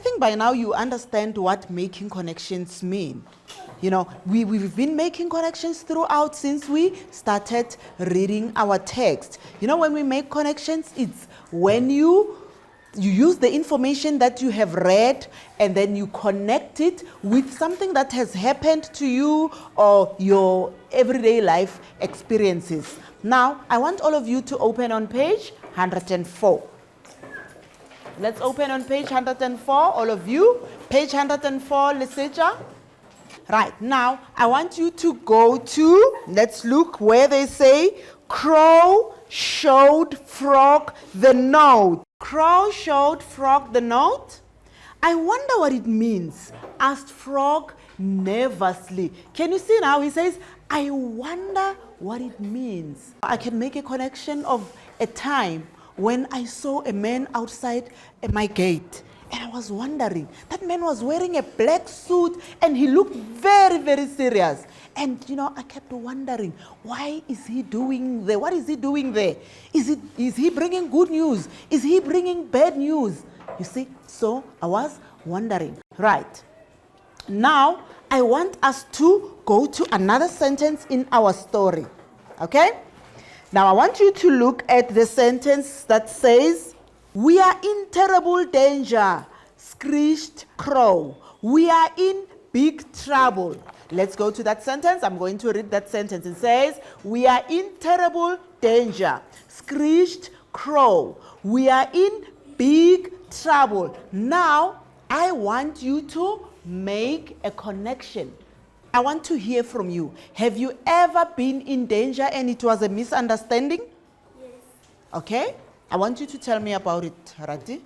think by now you understand what making connections mean. You know, we've been making connections throughout since we started reading our text. You know, when we make connections, it's when you use the information that you have read and then you connect it with something that has happened to you or your everyday life experiences. Now, I want all of you to open on page 104. Let's open on page 104, all of you. Page 104, Leseja. Right, now I want you to go to, let's look where they say, Crow showed Frog the note. Crow showed Frog the note. I wonder what it means. Asked Frog nervously. Can you see now? He says, I wonder what it means. I can make a connection of a time when I saw a man outside my gate. And I was wondering, that man was wearing a black suit and he looked very, very serious. And, you know, I kept wondering, why is he doing there? What is he doing there? Is he bringing good news? Is he bringing bad news? You see, so I was wondering. Right. Now, I want us to go to another sentence in our story. Okay? Now, I want you to look at the sentence that says, we are in terrible danger, screeched Crow. We are in big trouble. Let's go to that sentence. I'm going to read that sentence. It says, we are in terrible danger, screeched Crow. We are in big trouble. Now, I want you to make a connection. I want to hear from you. Have you ever been in danger and it was a misunderstanding? Yes. Okay. I want you to tell me about it, Rati.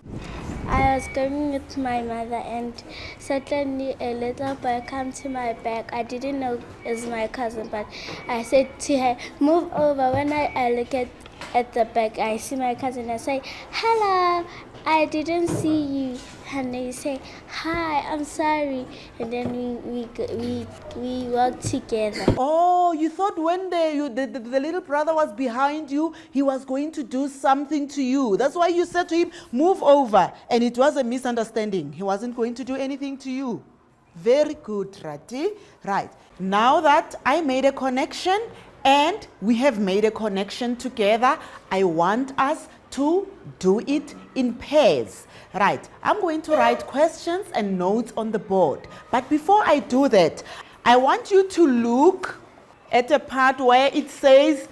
I was going with my mother and suddenly a little boy came to my back. I didn't know it was my cousin, but I said to her, move over. When I look at the back, I see my cousin. I say, hello, I didn't see you. And they say, hi, I'm sorry. And then we walk together. Oh, you thought when the little brother was behind you, he was going to do something to you. That's why you said to him, move over. And it was a misunderstanding. He wasn't going to do anything to you. Very good, Rati. Right. Now that I made a connection and we have made a connection together, I want us to do it in pairs. Right, I'm going to write questions and notes on the board. But before I do that, I want you to look at a part where it says,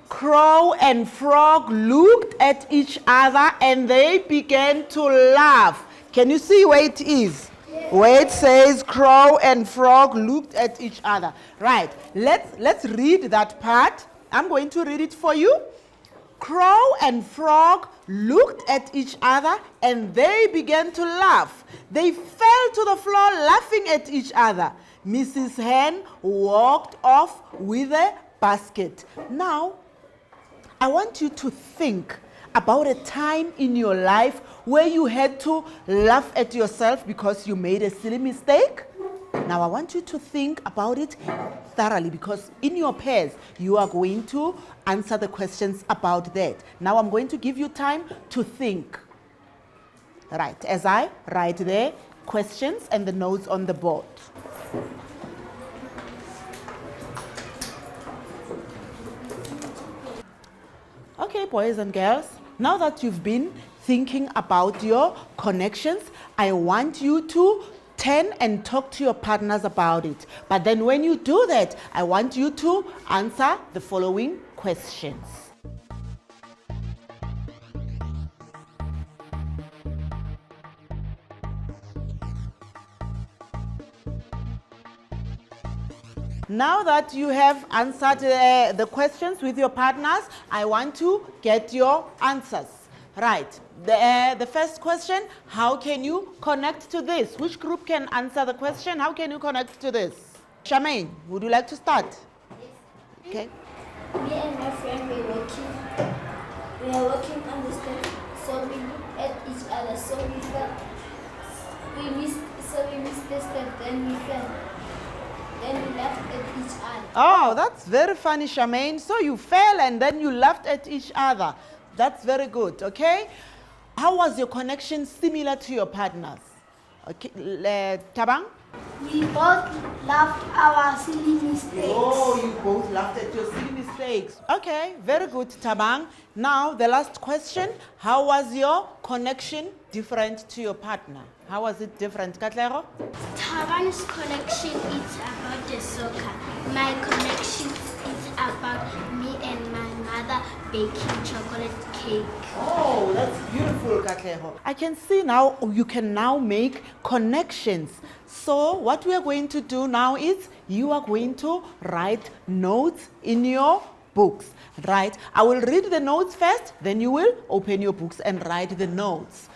Crow and Frog looked at each other and they began to laugh. Can you see where it is? Yes. Where it says, Crow and Frog looked at each other. Right, let's read that part. I'm going to read it for you. Crow and Frog looked at each other and they began to laugh. They fell to the floor laughing at each other. Mrs. Hen walked off with a basket. Now, I want you to think about a time in your life where you had to laugh at yourself because you made a silly mistake. Now, I want you to think about it thoroughly because in your pairs, you are going to answer the questions about that. Now, I'm going to give you time to think. Right, as I write the questions and the notes on the board. Okay, boys and girls, now that you've been thinking about your connections, I want you to turn and talk to your partners about it. But then when you do that, I want you to answer the following questions. Now that you have answered the questions with your partners, I want to get your answers. Right. The first question, how can you connect to this? Which group can answer the question? How can you connect to this? Charmaine, would you like to start? Yes. Okay. Me and my friend we are walking on the stairs, so we looked at each other, so we missed the step, then we fell. Then we laughed at each other. Oh, that's very funny, Charmaine. So you fell and then you laughed at each other. That's very good, okay? How was your connection similar to your partners? Okay, Tabang? We both laughed our silly mistakes. Oh, you both laughed at your silly mistakes. Okay, very good, Tabang. Now, the last question. How was your connection different to your partner? How was it different, Katlego? Taban's connection is about the soccer. My connection is about me and my mother baking chocolate cake. Oh, that's beautiful, Katlego. I can see now you can now make connections. So what we are going to do now is you are going to write notes in your books, right? I will read the notes first, then you will open your books and write the notes.